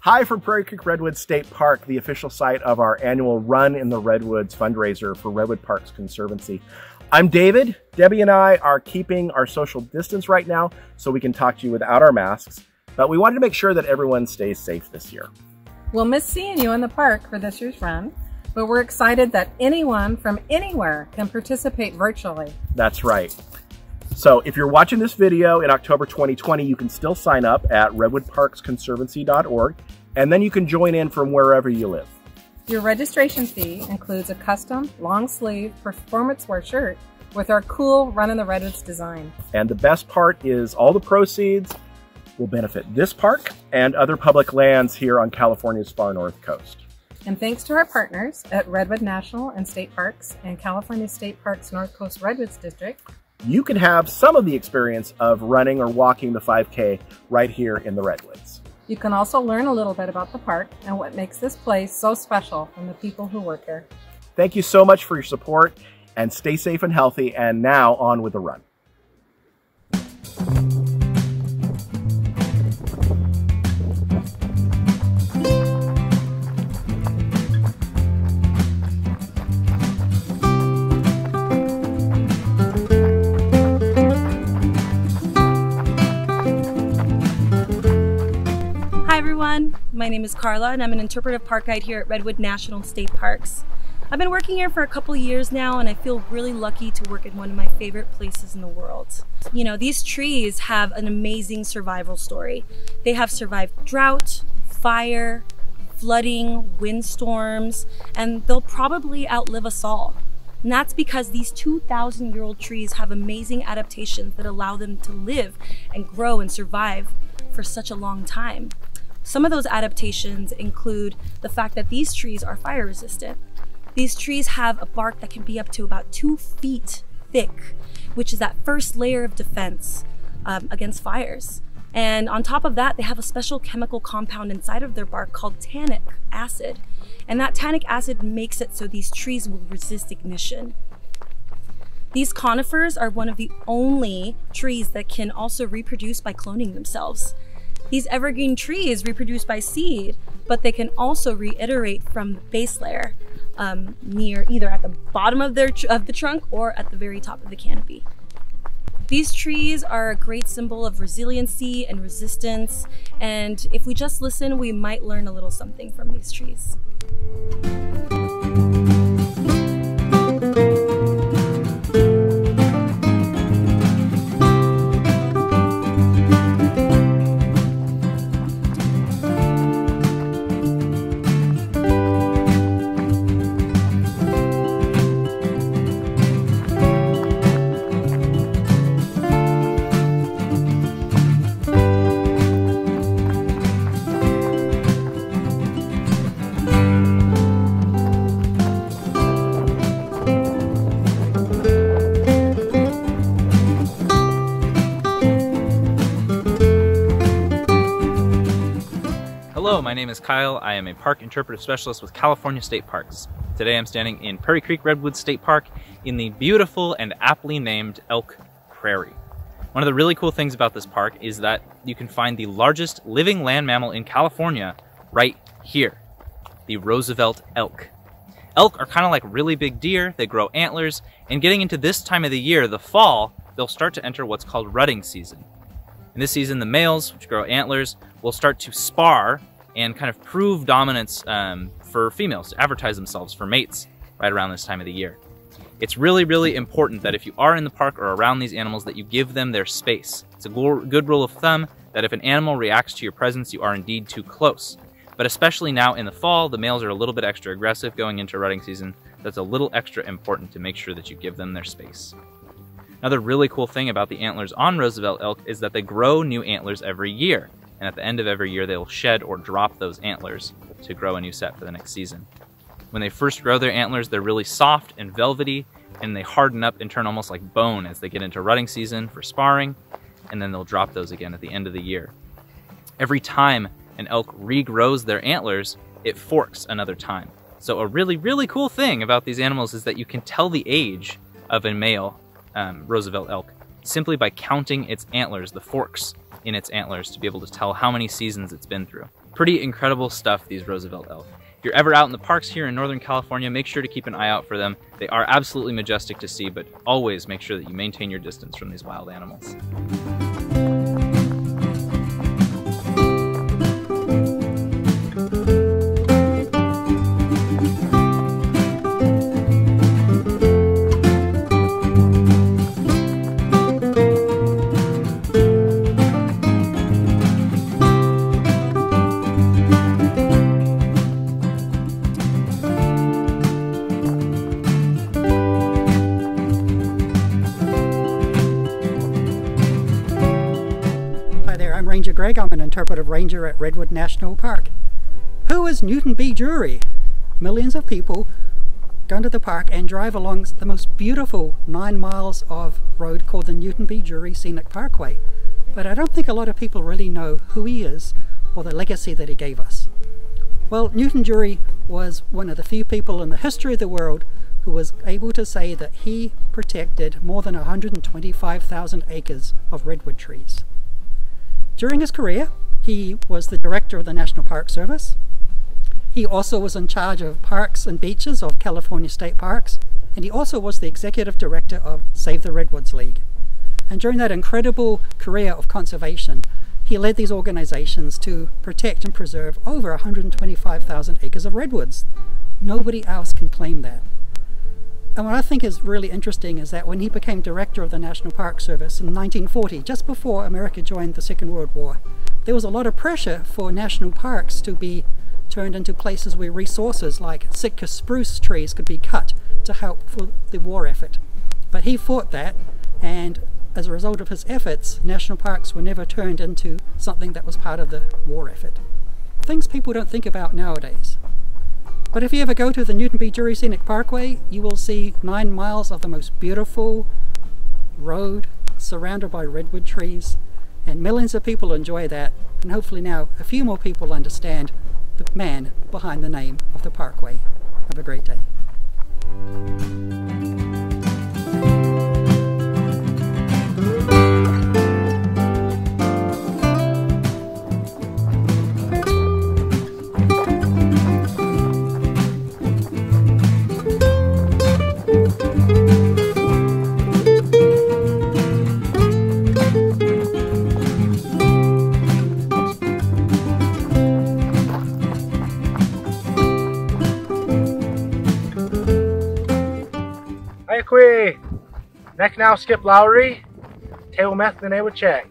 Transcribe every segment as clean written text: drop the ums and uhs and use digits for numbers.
Hi from Prairie Creek Redwood State Park, the official site of our annual Run in the Redwoods fundraiser for Redwood Parks Conservancy. I'm David. Debbie and I are keeping our social distance right now so we can talk to you without our masks, but we wanted to make sure that everyone stays safe this year. We'll miss seeing you in the park for this year's run, but we're excited that anyone from anywhere can participate virtually. That's right. So if you're watching this video in October 2020, you can still sign up at redwoodparksconservancy.org, and then you can join in from wherever you live. Your registration fee includes a custom long-sleeve performance wear shirt with our cool Run in the Redwoods design. And the best part is all the proceeds will benefit this park and other public lands here on California's far north coast. And thanks to our partners at Redwood National and State Parks and California State Parks North Coast Redwoods District, you can have some of the experience of running or walking the 5K right here in the Redwoods. You can also learn a little bit about the park and what makes this place so special from the people who work here. Thank you so much for your support, and stay safe and healthy, and now on with the run. Hi everyone, my name is Carla and I'm an interpretive park guide here at Redwood National State Parks. I've been working here for a couple years now and I feel really lucky to work in one of my favorite places in the world. You know, these trees have an amazing survival story. They have survived drought, fire, flooding, windstorms, and they'll probably outlive us all. And that's because these 2,000-year-old trees have amazing adaptations that allow them to live and grow and survive for such a long time. Some of those adaptations include the fact that these trees are fire resistant. These trees have a bark that can be up to about 2 feet thick, which is that first layer of defense against fires. And on top of that, they have a special chemical compound inside of their bark called tannic acid. And that tannic acid makes it so these trees will resist ignition. These conifers are one of the only trees that can also reproduce by cloning themselves. These evergreen trees reproduce by seed, but they can also reiterate from the base layer near either at the bottom of the trunk or at the very top of the canopy. These trees are a great symbol of resiliency and resistance, and if we just listen, we might learn a little something from these trees. Hello, my name is Kyle. I am a park interpretive specialist with California State Parks. Today I'm standing in Prairie Creek Redwood State Park in the beautiful and aptly named Elk Prairie. One of the really cool things about this park is that you can find the largest living land mammal in California right here, the Roosevelt elk. Elk are kind of like really big deer. They grow antlers, and getting into this time of the year, the fall, they'll start to enter what's called rutting season. In this season, the males, which grow antlers, will start to spar and kind of prove dominance for females to advertise themselves for mates right around this time of the year. It's really, really important that if you are in the park or around these animals that you give them their space. It's a good rule of thumb that if an animal reacts to your presence, you are indeed too close. But especially now in the fall, the males are a little bit extra aggressive going into rutting season. That's a little extra important to make sure that you give them their space. Another really cool thing about the antlers on Roosevelt elk is that they grow new antlers every year. And at the end of every year, they will shed or drop those antlers to grow a new set for the next season. When they first grow their antlers, they're really soft and velvety, and they harden up and turn almost like bone as they get into rutting season for sparring, and then they'll drop those again at the end of the year. Every time an elk regrows their antlers, it forks another time. So a really, really cool thing about these animals is that you can tell the age of a male Roosevelt elk simply by counting its antlers, the forks in its antlers, to be able to tell how many seasons it's been through. Pretty incredible stuff, these Roosevelt elk. If you're ever out in the parks here in Northern California, make sure to keep an eye out for them. They are absolutely majestic to see, but always make sure that you maintain your distance from these wild animals. I'm Ranger Greg. I'm an interpretive ranger at Redwood National Park. Who is Newton B. Drury? Millions of people go into the park and drive along the most beautiful 9 miles of road called the Newton B. Drury Scenic Parkway. But I don't think a lot of people really know who he is or the legacy that he gave us. Well, Newton Drury was one of the few people in the history of the world who was able to say that he protected more than 125,000 acres of redwood trees. During his career, he was the director of the National Park Service. He also was in charge of parks and beaches of California State Parks, and he also was the executive director of Save the Redwoods League. And during that incredible career of conservation, he led these organizations to protect and preserve over 125,000 acres of redwoods. Nobody else can claim that. And what I think is really interesting is that when he became director of the National Park Service in 1940, just before America joined the Second World War, there was a lot of pressure for national parks to be turned into places where resources like Sitka spruce trees could be cut to help for the war effort. But he fought that, and as a result of his efforts, national parks were never turned into something that was part of the war effort. Things people don't think about nowadays. But if you ever go to the Newton B. Drury Scenic Parkway, you will see 9 miles of the most beautiful road surrounded by redwood trees, and millions of people enjoy that, and hopefully now a few more people understand the man behind the name of the parkway. Have a great day. Qui, neck now Skip Lowry, table meth and able check.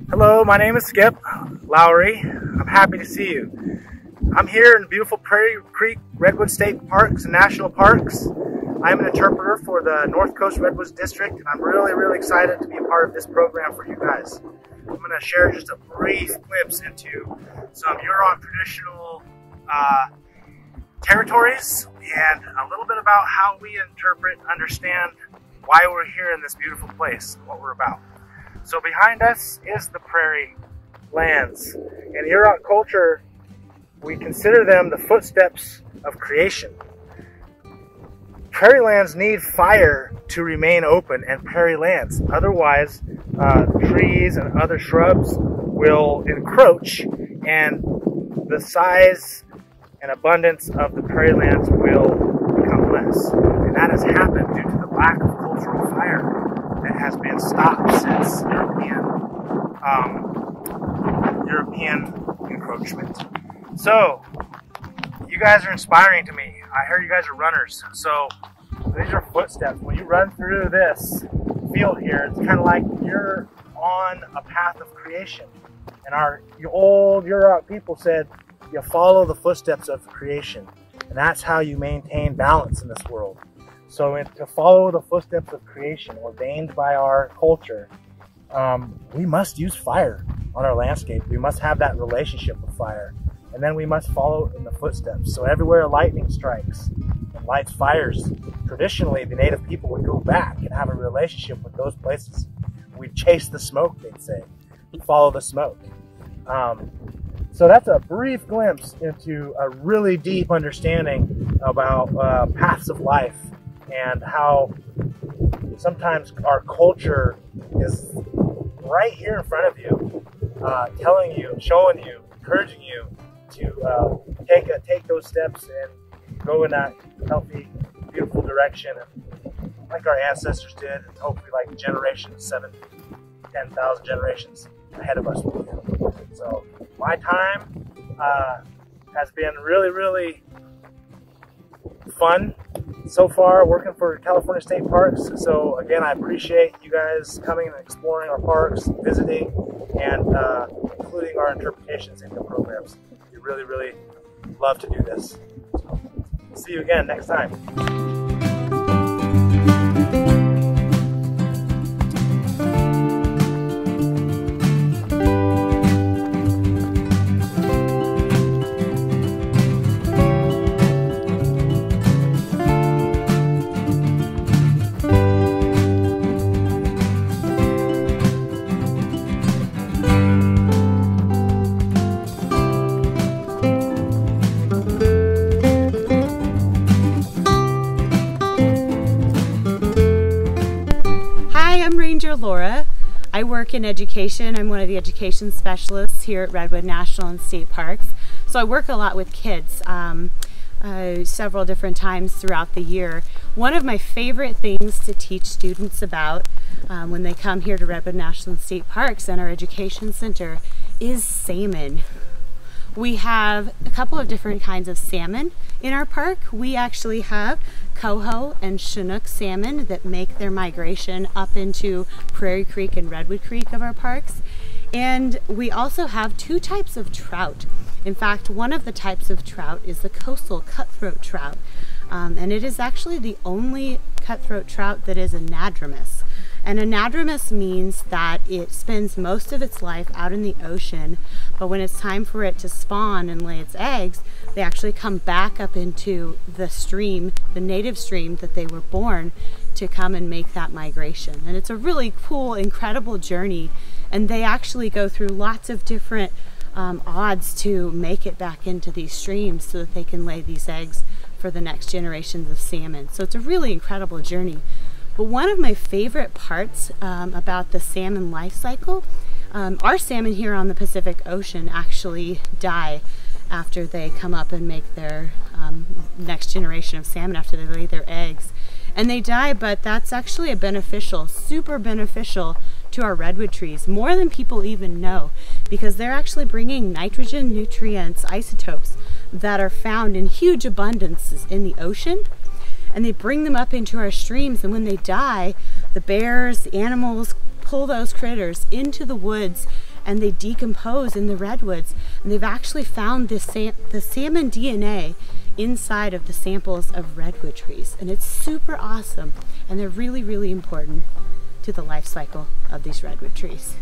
Hello, my name is Skip Lowry. I'm happy to see you. I'm here in beautiful Prairie Creek Redwood State Parks and National Parks. I'm an interpreter for the North Coast Redwoods District, and I'm really excited to be a part of this program for you guys. I'm going to share just a brief glimpse into some Yurok traditional territories and a little bit about how we interpret, understand why we're here in this beautiful place, what we're about. So behind us is the prairie lands. In Yurok culture, we consider them the footsteps of creation. Prairie lands need fire to remain open and prairie lands. Otherwise, trees and other shrubs will encroach, and the size and abundance of the prairie lands will become less. And that has happened due to the lack of cultural fire that has been stopped since European encroachment. So, you guys are inspiring to me. I heard you guys are runners. So, these are footsteps. When you run through this field here, it's kind of like you're on a path of creation. And our old Yurok people said, you follow the footsteps of creation, and that's how you maintain balance in this world. So to follow the footsteps of creation ordained by our culture, we must use fire on our landscape. We must have that relationship with fire, and then we must follow in the footsteps. So everywhere lightning strikes and lights fires, traditionally the native people would go back and have a relationship with those places. We'd chase the smoke, they'd say, follow the smoke. So that's a brief glimpse into a really deep understanding about paths of life and how sometimes our culture is right here in front of you, telling you, showing you encouraging you to take those steps and go in that healthy, beautiful direction, like our ancestors did, and hopefully like generations, 7,000-10,000 generations ahead of us will do. So my time has been really fun so far working for California State Parks. So again, I appreciate you guys coming and exploring our parks, visiting, and including our interpretations in your programs. We really love to do this. So, see you again next time. Laura. I work in education. I'm one of the education specialists here at Redwood National and State Parks. So I work a lot with kids several different times throughout the year. One of my favorite things to teach students about when they come here to Redwood National and State Parks and our education center is salmon. We have a couple of different kinds of salmon in our park. We actually have coho and Chinook salmon that make their migration up into Prairie Creek and Redwood Creek of our parks. And we also have two types of trout. In fact, one of the types of trout is the coastal cutthroat trout. And it is actually the only cutthroat trout that is anadromous. And anadromous means that it spends most of its life out in the ocean, but when it's time for it to spawn and lay its eggs, they actually come back up into the stream, the native stream that they were born, to come and make that migration. And it's a really cool, incredible journey, and they actually go through lots of different odds to make it back into these streams so that they can lay these eggs for the next generations of salmon. So it's a really incredible journey. But one of my favorite parts about the salmon life cycle, our salmon here on the Pacific Ocean actually die after they come up and make their next generation of salmon, after they lay their eggs. And they die, but that's actually a beneficial, super beneficial to our redwood trees, more than people even know, because they're actually bringing nitrogen, nutrients, isotopes that are found in huge abundances in the ocean. And they bring them up into our streams, and when they die, the bears, the animals pull those critters into the woods and they decompose in the redwoods. And they've actually found the salmon DNA inside of the samples of redwood trees. And it's super awesome, and they're really important to the life cycle of these redwood trees.